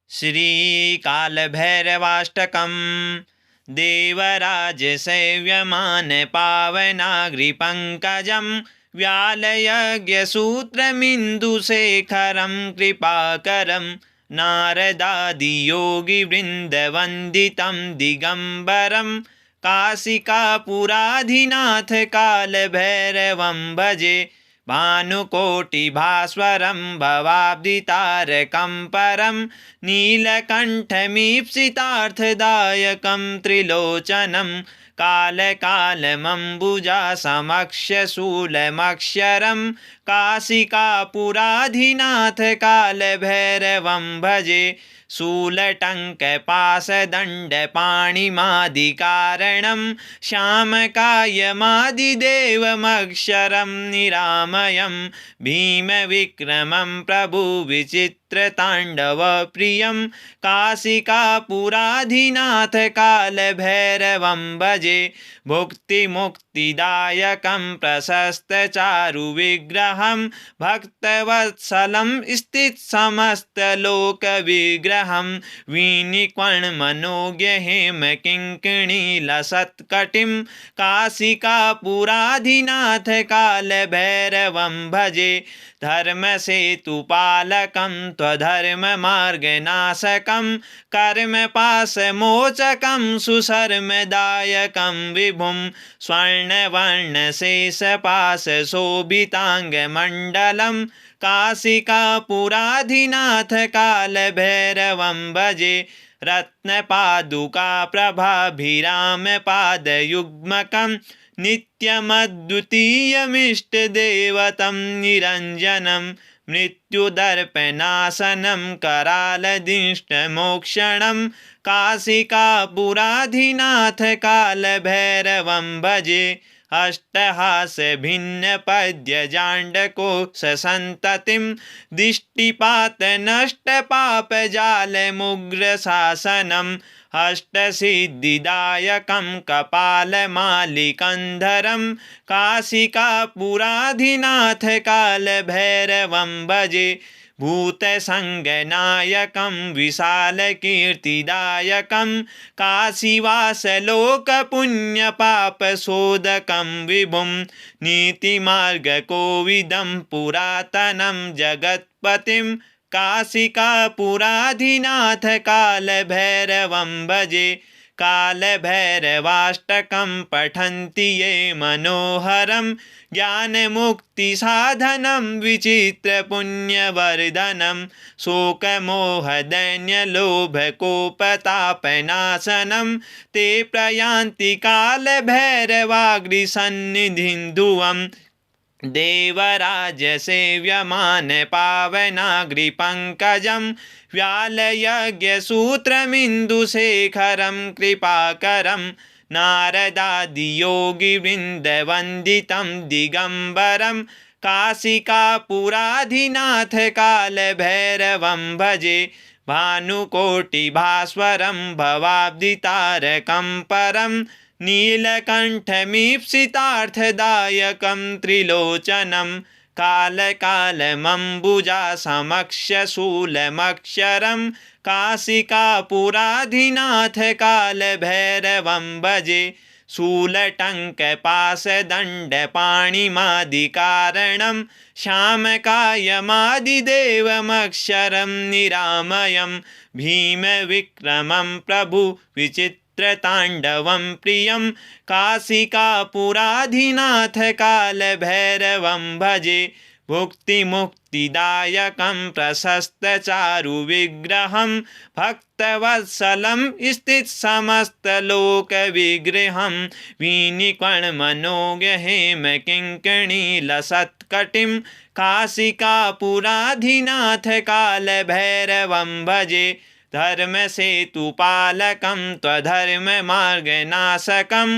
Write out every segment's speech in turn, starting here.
श्रीकालभैरवाष्टकम् देवराजसेव्यमानपावनाग्रिपङ्कजं व्यालयज्ञसूत्रमिन्दुशेखरं कृपाकरं नारदादियोगिवृन्दवन्दितं दिगम्बरं काशिकापुराधिनाथकालभैरवं भजे भानुकोटिभास्वरं भवाब्दितारकं परं नीलकण्ठमीप्सितार्थदायकं त्रिलोचनं कालकालमम्बुजासमक्षशूलमक्षरं काशिकापुराधिनाथकालभैरवं भजे शूलटङ्कपाशदण्डपाणिमादिकारणं श्यामकायमादिदेवमक्षरं निरामयं भीमविक्रमं प्रभुविचित्रताण्डवप्रियं काशिकापुराधिनाथकालभैरवं भजे भुक्तिमुक्तिदायकं प्रशस्तचारुविग्रहं भक्तवत्सलं स्थितसमस्तलोकविग्रहं वीनिक्वणमनोज्ञहेमकिङ्किणीलसत्कटिं काशिकापुराधिनाथकालभैरवं भजे धर्मसेतुपालकं त्वधर्ममार्गनाशकं कर्मपाशमोचकं सुशर्मदायकं विभुं स्वर्णवर्णशेषपाशशोभिताङ्गमण्डलं काशिकापुराधिनाथकालभैरवं भजे रत्नपादुकाप्रभाभिरामपादयुग्मकं नित्यमद्वितीयमिष्टदेवतं निरञ्जनं मृत्युदर्पनाशनं करालदिष्टमोक्षणं काशिकापुराधिनाथकालभैरवं भजे अष्टहासभिन्नपद्यजाण्डकोशसन्ततिं दिष्टिपातनष्टपापजालमुग्रशासनम् अष्टसिद्धिदायकं कपालमालिकन्धरं काशिकापुराधिनाथकालभैरवं भजे भूतसङ्गनायकं विशालकीर्तिदायकं काशीवासलोकपुण्यपापशोधकं विभुं नीतिमार्गकोविदं पुरातनं जगत्पतिं काशिकापुराधिनाथकालभैरवं भजे कालभैरवाष्टकं पठन्ति ये मनोहरं ज्ञानमुक्तिसाधनं विचित्रपुण्यवर्धनं शोकमोहदैन्यलोभकोपतापनाशनं ते प्रयान्ति कालभैरवाग्रिसन्निधिं ध्रुवम् देवराजसेव्यमानपावनाग्रिपङ्कजं व्यालयज्ञसूत्रमिन्दुशेखरं कृपाकरं नारदादियोगिवृन्दवन्दितं दिगम्बरं काशिकापुराधिनाथकालभैरवं भजे भानुकोटिभास्वरं भवाब्दितारकं परं नीलकण्ठमीप्सितार्थदायकं त्रिलोचनं कालकालमम्बुजासमक्षशूलमक्षरं काशिकापुराधिनाथकालभैरवं भजे शूलटङ्कपाशदण्डपाणिमादिकारणं श्यामकायमादिदेवमक्षरं निरामयं भीमविक्रमं प्रभुविचित्रताण्डवं प्रियं काशिकापुराधिनाथकालभैरवं भजे भुक्तिमुक्तिदायकं प्रशस्तचारुविग्रहं भक्तवत्सलं स्थितसमस्तलोकविग्रहं वीनिक्वणमनोज्ञहेमकिङ्किणीलसत्कटिं काशिकापुराधिनाथकालभैरवं भजे धर्मसेतुपालकं त्वधर्ममार्गनाशकं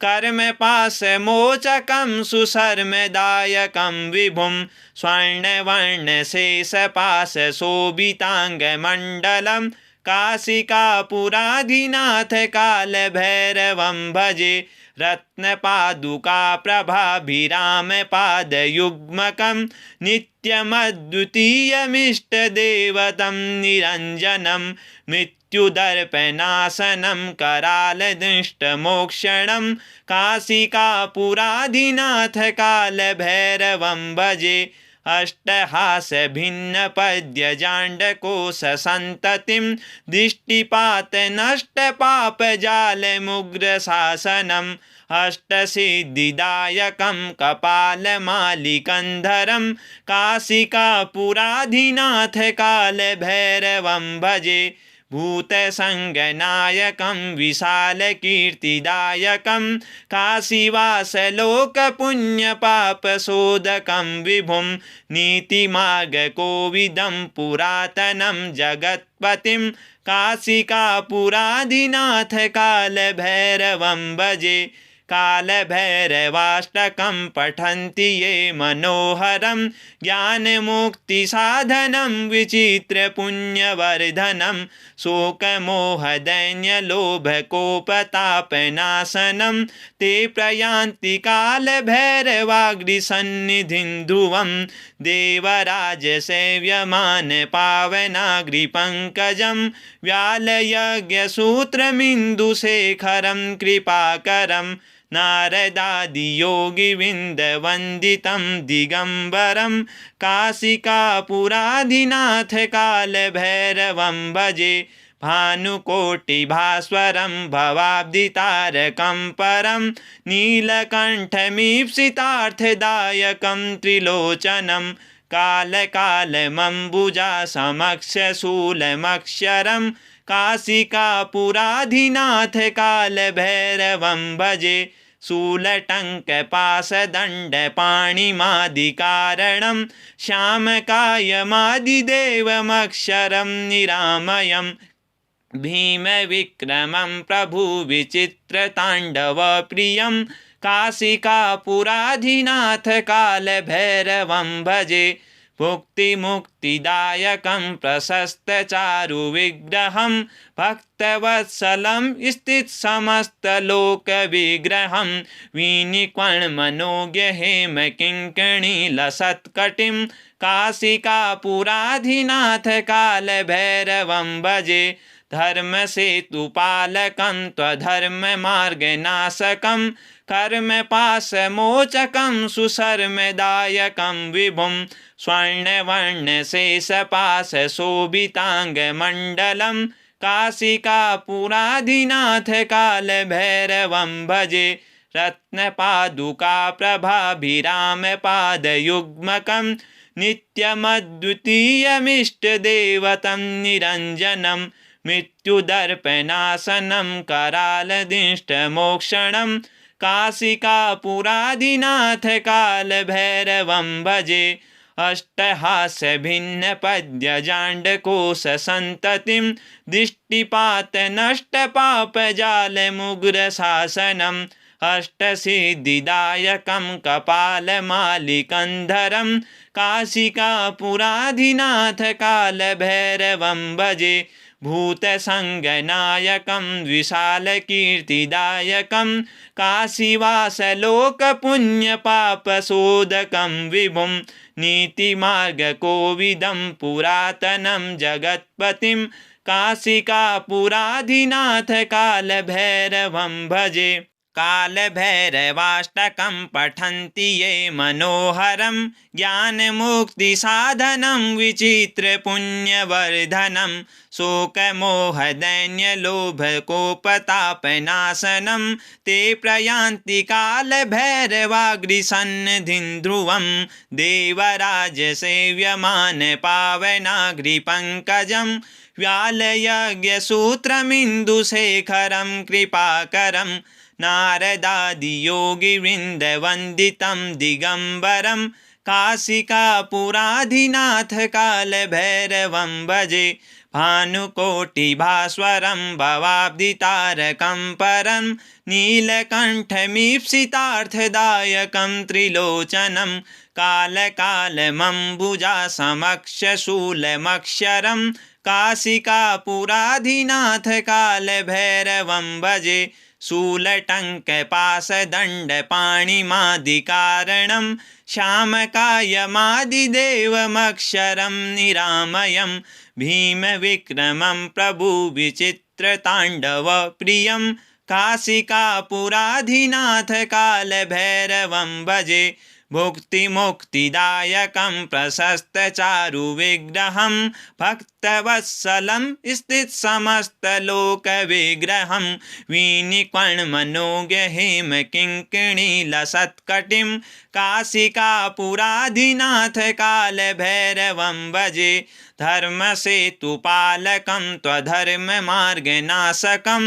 कर्मपाशमोचकं सुशर्मदायकं विभुं स्वर्णवर्णशेषपाशशोभिताङ्गमण्डलं काशिकापुराधिनाथकालभैरवं भजे रत्नपादुकाप्रभाभिरामपादयुग्मकं नित्यमद्वितीयमिष्टदेवतं निरञ्जनं मृत्युदर्पनाशनं करालदृष्टमोक्षणं काशिकापुराधिनाथकालभैरवं भजे अष्टहासभिन्नपद्यजाण्डकोशसन्ततिं दृष्टिपातनष्टपापजालमुग्रशासनम् अष्टसिद्धिदायकं कपालमालिकन्धरं काशिकापुराधिनाथकालभैरवं भजे भूतसङ्गनायकं विशालकीर्तिदायकं काशीवासलोकपुण्यपापशोधकं विभुं नीतिमार्गकोविदं पुरातनं जगत्पतिं काशिकापुराधिनाथकालभैरवं भजे कालभैरवाष्टकं पठन्ति ये मनोहरं ज्ञानमुक्तिसाधनं विचित्रपुण्यवर्धनं शोकमोहदैन्यलोभकोपतापनाशनं ते प्रयान्ति कालभैरवाग्रिसन्निधिं ध्रुवं देवराजसेव्यमानपावनाग्रिपङ्कजं व्यालयज्ञसूत्रमिन्दुशेखरं कृपाकरं नारदादियोगिवृन्दवन्दितं दिगम्बरं काशिकापुराधिनाथकालभैरवं भजे भानुकोटिभास्वरं भवाब्धितारकं परं नीलकण्ठमीप्सितार्थदायकं त्रिलोचनं कालकालमम्बुजासमक्षशूलमक्षरं काशिकापुराधिनाथकालभैरवं भजे शूलटङ्कपाशदण्डपाणिमादिकारणं श्यामकायमादिदेवमक्षरं निरामयं भीमविक्रमं प्रभुविचित्रताण्डवप्रियं काशिकापुराधिनाथकालभैरवं भजे मुक्तिमुक्तिदायकं प्रशस्तचारुविग्रहं भक्तवत्सलं स्थितसमस्तलोकविग्रहं वीनिक्वणमनोज्ञहेमकिङ्कणीलसत्कटिं काशिकापुराधिनाथकालभैरवं भजे धर्मसेतुपालकं त्वधर्ममार्गनाशकं कर्मपाशमोचकं सुशर्मदायकं विभुं स्वर्णवर्णशेषपाशशोभिताङ्गमण्डलं काशिकापुराधिनाथकालभैरवं भजे रत्नपादुकाप्रभाभिरामपादयुग्मकं नित्यमद्वितीयमिष्टदेवतं निरञ्जनं मृत्युदर्पनाशनं करालदृष्टमोक्षणं काशिकापुराधिनाथकालभैरवं भजे अष्टहास्यभिन्नपद्यजाण्डकोशसन्ततिं दृष्टिपातनष्टपापजालमुग्रशासनम् अष्टसिद्धिदायकं कपालमालिकन्धरं काशिकापुराधिनाथकालभैरवं भजे भूतसङ्गनायकं विशालकीर्तिदायकं काशीवासलोकपुण्यपापशोधकं विभुं नीतिमार्गकोविदं पुरातनं जगत्पतिं काशिकापुराधिनाथकालभैरवं भजे कालभैरवाष्टकं पठन्ति ये मनोहरं ज्ञानमुक्तिसाधनं विचित्रपुण्यवर्धनं शोकमोहदैन्यलोभकोपतापनाशनं ते प्रयान्ति कालभैरवाग्रिसन्निधिं ध्रुवं देवराजसेव्यमानपावनाग्रिपङ्कजं व्यालयज्ञसूत्रमिन्दुशेखरं कृपाकरं नारदादियोगिवृन्दवन्दितं दिगम्बरं काशिकापुराधिनाथकालभैरवं भजे भानुकोटिभास्वरं भवाब्धितारकं परं नीलकण्ठमीप्सितार्थदायकं त्रिलोचनं कालकालमम्बुजासमक्षशूलमक्षरं काशिकापुराधिनाथकालभैरवं भजे शूलटङ्कपाशदण्डपाणिमादिकारणं श्यामकायमादिदेवमक्षरं निरामयं भीमविक्रमं प्रभुविचित्रताण्डवप्रियं काशिकापुराधिनाथकालभैरवं भजे भुक्तिमुक्तिदायकं प्रशस्तचारुविग्रहं भक्तवत्सलं स्थितसमस्तलोकविग्रहं वीनिक्वण्मनोज्ञहेमकिङ्किणीलसत्कटिं काशिकापुराधिनाथकालभैरवं भजे धर्मसेतुपालकं त्वधर्ममार्गनाशकं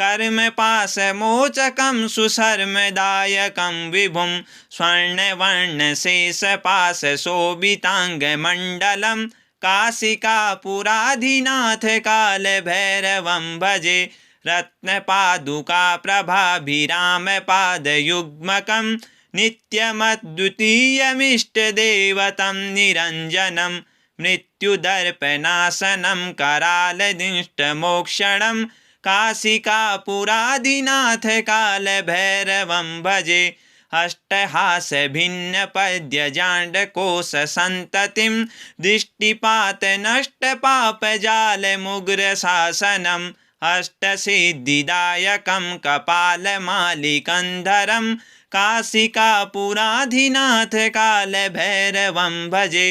कर्मपाशमोचकं सुशर्मदायकं विभुं स्वर्णवर्णशेषपाशशोभिताङ्गमण्डलं काशिकापुराधिनाथकालभैरवं भजे रत्नपादुकाप्रभाभिरामपादयुग्मकं नित्यमद्वितीयमिष्टदेवतं निरञ्जनं मृत्युदर्पनाशनं करालदिष्टमोक्षणं काशिकापुराधिनाथकालभैरवं भजे अष्टहासभिन्नपद्यजाण्डकोशसन्ततिं दृष्टिपातनष्टपापजालमुग्रशासनम् अष्टसिद्धिदायकं कपालमालिकन्धरं काशिकापुराधिनाथकालभैरवं भजे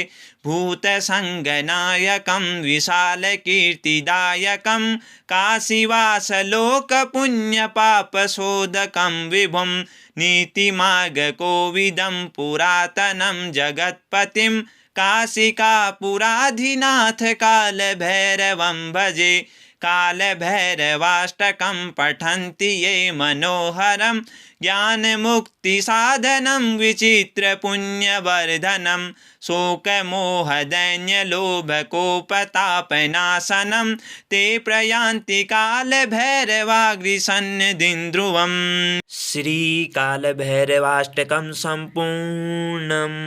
भूतसङ्गनायकं विशालकीर्तिदायकं काशीवासलोकपुण्यपापशोधकं विभुं नीतिमार्गकोविदं पुरातनं जगत्पतिं काशिकापुराधिनाथकालभैरवं भजे कालभैरवाष्टकं पठन्ति ये मनोहरं ज्ञानमुक्तिसाधनं विचित्रपुण्यवर्धनं शोकमोहदैन्यलोभकोपतापनाशनं ते प्रयान्ति कालभैरवाग्रिसन्निधिं ध्रुवम्। श्रीकालभैरवाष्टकं सम्पूर्णम्।